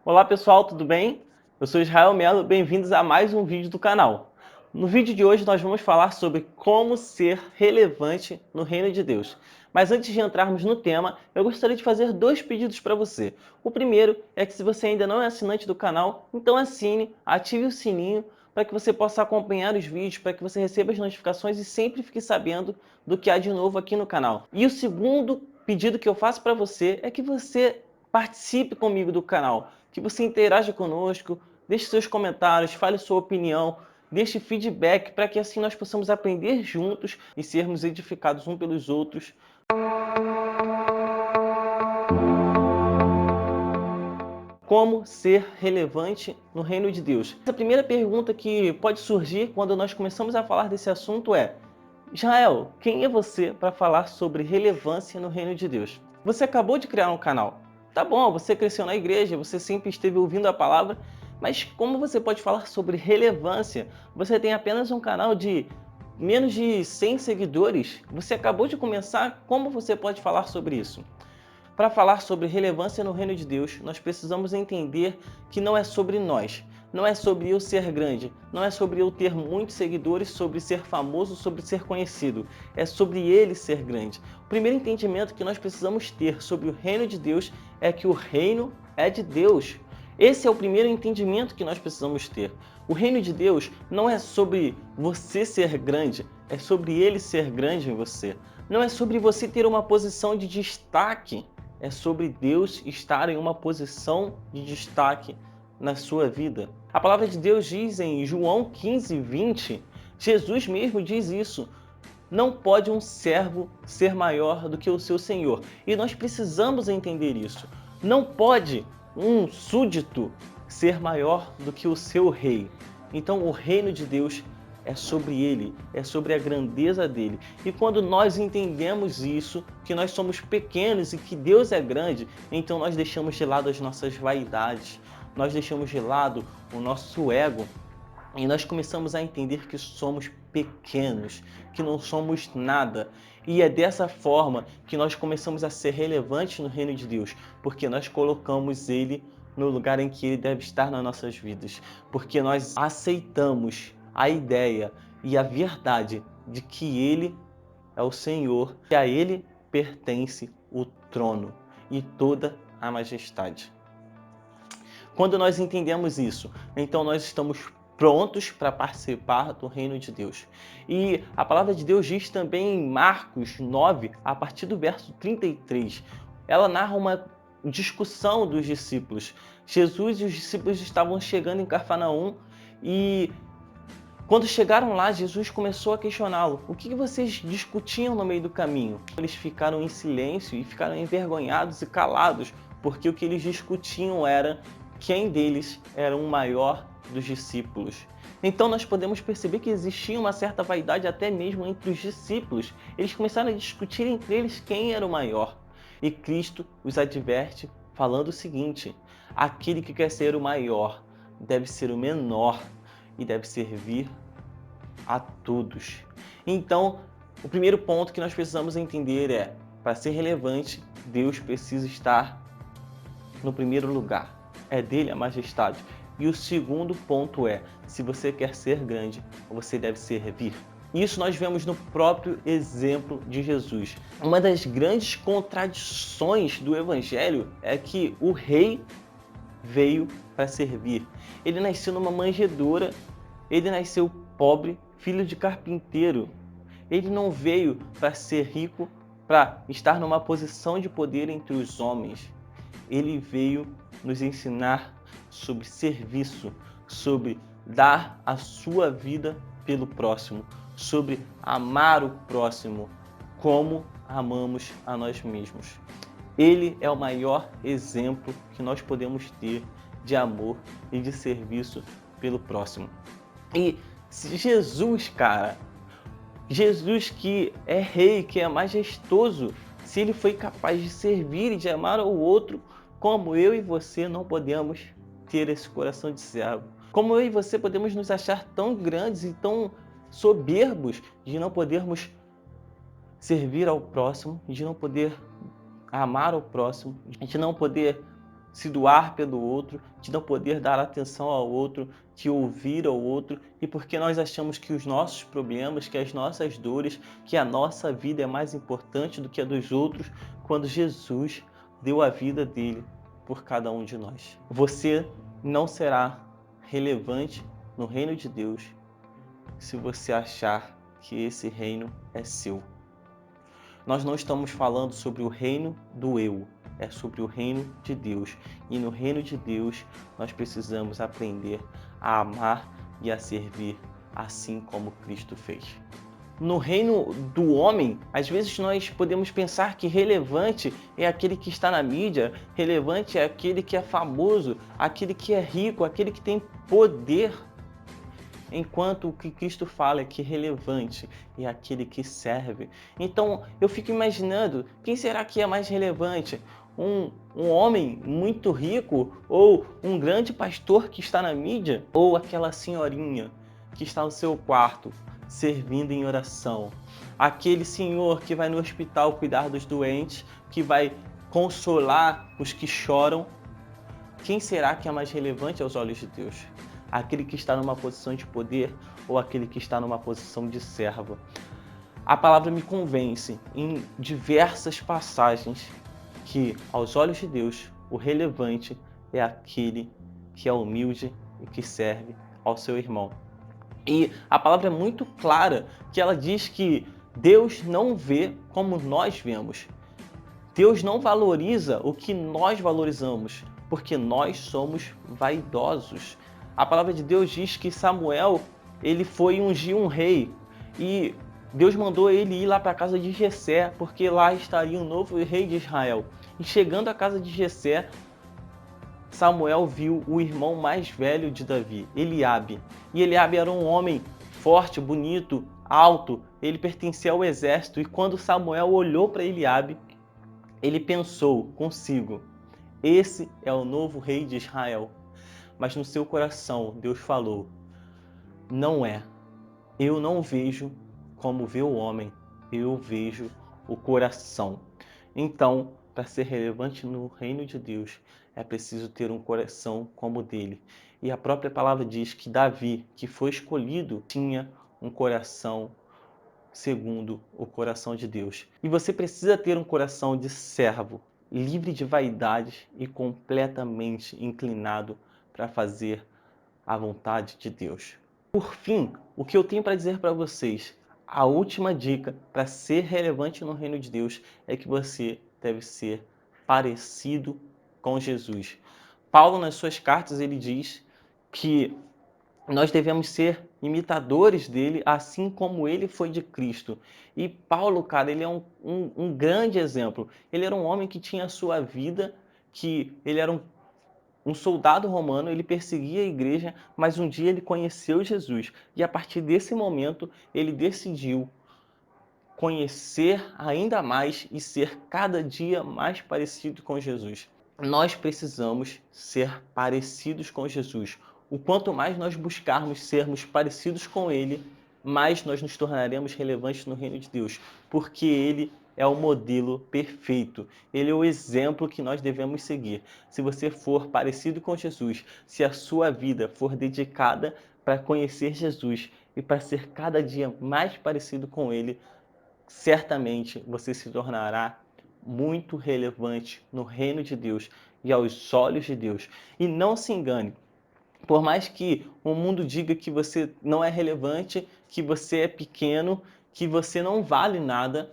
Olá pessoal, tudo bem? Eu sou Israel Melo, bem-vindos a mais um vídeo do canal. No vídeo de hoje nós vamos falar sobre como ser relevante no reino de Deus. Mas antes de entrarmos no tema, eu gostaria de fazer dois pedidos para você. O primeiro é que se você ainda não é assinante do canal, então assine, ative o sininho para que você possa acompanhar os vídeos, para que você receba as notificações e sempre fique sabendo do que há de novo aqui no canal. E o segundo pedido que eu faço para você é que você participe comigo do canal, que você interaja conosco, deixe seus comentários, fale sua opinião, deixe feedback para que assim nós possamos aprender juntos e sermos edificados uns pelos outros. Como ser relevante no reino de Deus? A primeira pergunta que pode surgir quando nós começamos a falar desse assunto é: Israel, quem é você para falar sobre relevância no reino de Deus? Você acabou de criar um canal. Tá bom, você cresceu na igreja, você sempre esteve ouvindo a palavra, mas como você pode falar sobre relevância? Você tem apenas um canal de menos de 100 seguidores. Você acabou de começar, como você pode falar sobre isso? Para falar sobre relevância no reino de Deus, nós precisamos entender que não é sobre nós, não é sobre eu ser grande, não é sobre eu ter muitos seguidores, sobre ser famoso, sobre ser conhecido. É sobre ele ser grande. O primeiro entendimento que nós precisamos ter sobre o reino de Deus é que o reino é de Deus. Esse é o primeiro entendimento que nós precisamos ter. O reino de Deus não é sobre você ser grande, é sobre ele ser grande em você. Não é sobre você ter uma posição de destaque, é sobre Deus estar em uma posição de destaque na sua vida. A palavra de Deus diz em João 15:20, Jesus mesmo diz isso: não pode um servo ser maior do que o seu senhor. E nós precisamos entender isso. Não pode um súdito ser maior do que o seu rei. Então o reino de Deus é sobre ele, é sobre a grandeza dele. E quando nós entendemos isso, que nós somos pequenos e que Deus é grande, então nós deixamos de lado as nossas vaidades, nós deixamos de lado o nosso ego e nós começamos a entender que somos pequenos, que não somos nada. E é dessa forma que nós começamos a ser relevantes no reino de Deus, porque nós colocamos ele no lugar em que ele deve estar nas nossas vidas, porque nós aceitamos a ideia e a verdade de que ele é o Senhor, que a ele pertence o trono e toda a majestade. Quando nós entendemos isso, então nós estamos prontos para participar do reino de Deus. E a palavra de Deus diz também em Marcos 9, a partir do verso 33, ela narra uma discussão dos discípulos. Jesus e os discípulos estavam chegando em Cafarnaum e quando chegaram lá, Jesus começou a questioná-lo. O que vocês discutiam no meio do caminho? Eles ficaram em silêncio e ficaram envergonhados e calados, porque o que eles discutiam era quem deles era o maior dos discípulos. Então nós podemos perceber que existia uma certa vaidade até mesmo entre os discípulos. Eles começaram a discutir entre eles quem era o maior. E Cristo os adverte falando o seguinte: aquele que quer ser o maior deve ser o menor e deve servir a todos. Então, o primeiro ponto que nós precisamos entender é: para ser relevante, Deus precisa estar no primeiro lugar. É dele a majestade. E o segundo ponto é: se você quer ser grande, você deve servir. Isso nós vemos no próprio exemplo de Jesus. Uma das grandes contradições do Evangelho é que o rei veio para servir. Ele nasceu numa manjedoura, ele nasceu pobre, filho de carpinteiro. Ele não veio para ser rico, para estar numa posição de poder entre os homens. Ele veio nos ensinar sobre serviço, sobre dar a sua vida pelo próximo, sobre amar o próximo como amamos a nós mesmos. Ele é o maior exemplo que nós podemos ter de amor e de serviço pelo próximo. E se Jesus, cara, Jesus que é rei, que é majestoso, se ele foi capaz de servir e de amar ao outro, como eu e você não podemos ter esse coração de servo? Como eu e você podemos nos achar tão grandes e tão soberbos de não podermos servir ao próximo, de não poder amar ao próximo, de não poder se doar pelo outro, de não poder dar atenção ao outro, de ouvir ao outro, e porque nós achamos que os nossos problemas, que as nossas dores, que a nossa vida é mais importante do que a dos outros, quando Jesus deu a vida dele por cada um de nós. Você não será relevante no reino de Deus se você achar que esse reino é seu. Nós não estamos falando sobre o reino do eu, é sobre o reino de Deus. E no reino de Deus, nós precisamos aprender a amar e a servir assim como Cristo fez. No reino do homem, às vezes nós podemos pensar que relevante é aquele que está na mídia, relevante é aquele que é famoso, aquele que é rico, aquele que tem poder. Enquanto o que Cristo fala é que relevante é aquele que serve. Então eu fico imaginando, quem será que é mais relevante? Um homem muito rico ou um grande pastor que está na mídia? Ou aquela senhorinha que está no seu quarto servindo em oração? Aquele senhor que vai no hospital cuidar dos doentes, que vai consolar os que choram? Quem será que é mais relevante aos olhos de Deus? Aquele que está numa posição de poder ou aquele que está numa posição de servo? A palavra me convence em diversas passagens que, aos olhos de Deus, o relevante é aquele que é humilde e que serve ao seu irmão. E a palavra é muito clara, que ela diz que Deus não vê como nós vemos. Deus não valoriza o que nós valorizamos, porque nós somos vaidosos. A palavra de Deus diz que Samuel, ele foi ungir um rei e Deus mandou ele ir lá para a casa de Jessé, porque lá estaria um novo rei de Israel. E chegando à casa de Jessé, Samuel viu o irmão mais velho de Davi, Eliabe. E Eliabe era um homem forte, bonito, alto, ele pertencia ao exército. E quando Samuel olhou para Eliabe, ele pensou consigo: esse é o novo rei de Israel. Mas no seu coração, Deus falou: não é. Eu não vejo como vê o homem, eu vejo o coração. Então, para ser relevante no reino de Deus, é preciso ter um coração como o dele. E a própria palavra diz que Davi, que foi escolhido, tinha um coração segundo o coração de Deus. E você precisa ter um coração de servo, livre de vaidades e completamente inclinado para fazer a vontade de Deus. Por fim, o que eu tenho para dizer para vocês, a última dica para ser relevante no reino de Deus é que você deve ser parecido com Jesus. Paulo, nas suas cartas, ele diz que nós devemos ser imitadores dele, assim como ele foi de Cristo. E Paulo, cara, ele é um grande exemplo. Ele era um homem que tinha a sua vida, que ele era um soldado romano, ele perseguia a igreja, mas um dia ele conheceu Jesus. E a partir desse momento, ele decidiu conhecer ainda mais e ser cada dia mais parecido com Jesus. Nós precisamos ser parecidos com Jesus. O quanto mais nós buscarmos sermos parecidos com Ele, mais nós nos tornaremos relevantes no reino de Deus, porque Ele é o modelo perfeito. Ele é o exemplo que nós devemos seguir. Se você for parecido com Jesus, se a sua vida for dedicada para conhecer Jesus e para ser cada dia mais parecido com Ele, certamente você se tornará muito relevante no reino de Deus e aos olhos de Deus. E não se engane, por mais que o mundo diga que você não é relevante, que você é pequeno, que você não vale nada,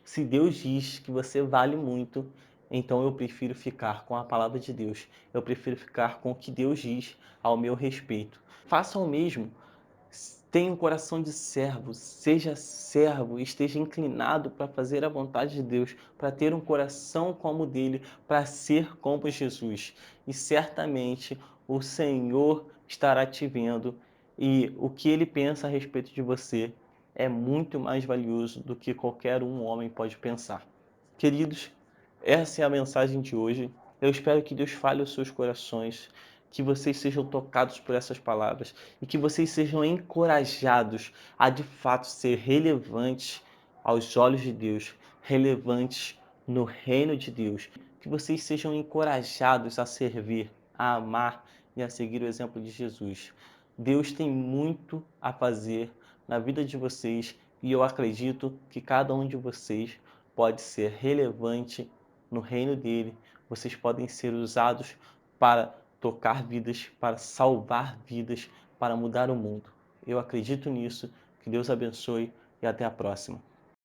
se Deus diz que você vale muito, então eu prefiro ficar com a palavra de Deus. Eu prefiro ficar com o que Deus diz ao meu respeito. Faça o mesmo. Tenha um coração de servo, seja servo, esteja inclinado para fazer a vontade de Deus, para ter um coração como o dele, para ser como Jesus. E certamente o Senhor estará te vendo e o que ele pensa a respeito de você é muito mais valioso do que qualquer um homem pode pensar. Queridos, essa é a mensagem de hoje. Eu espero que Deus fale aos seus corações, que vocês sejam tocados por essas palavras e que vocês sejam encorajados a de fato ser relevantes aos olhos de Deus, relevantes no reino de Deus. que vocês sejam encorajados a servir, a amar e a seguir o exemplo de Jesus. Deus tem muito a fazer na vida de vocês e eu acredito que cada um de vocês pode ser relevante no reino dele. Vocês podem ser usados para tocar vidas, para salvar vidas, para mudar o mundo. Eu acredito nisso. Que Deus abençoe e até a próxima.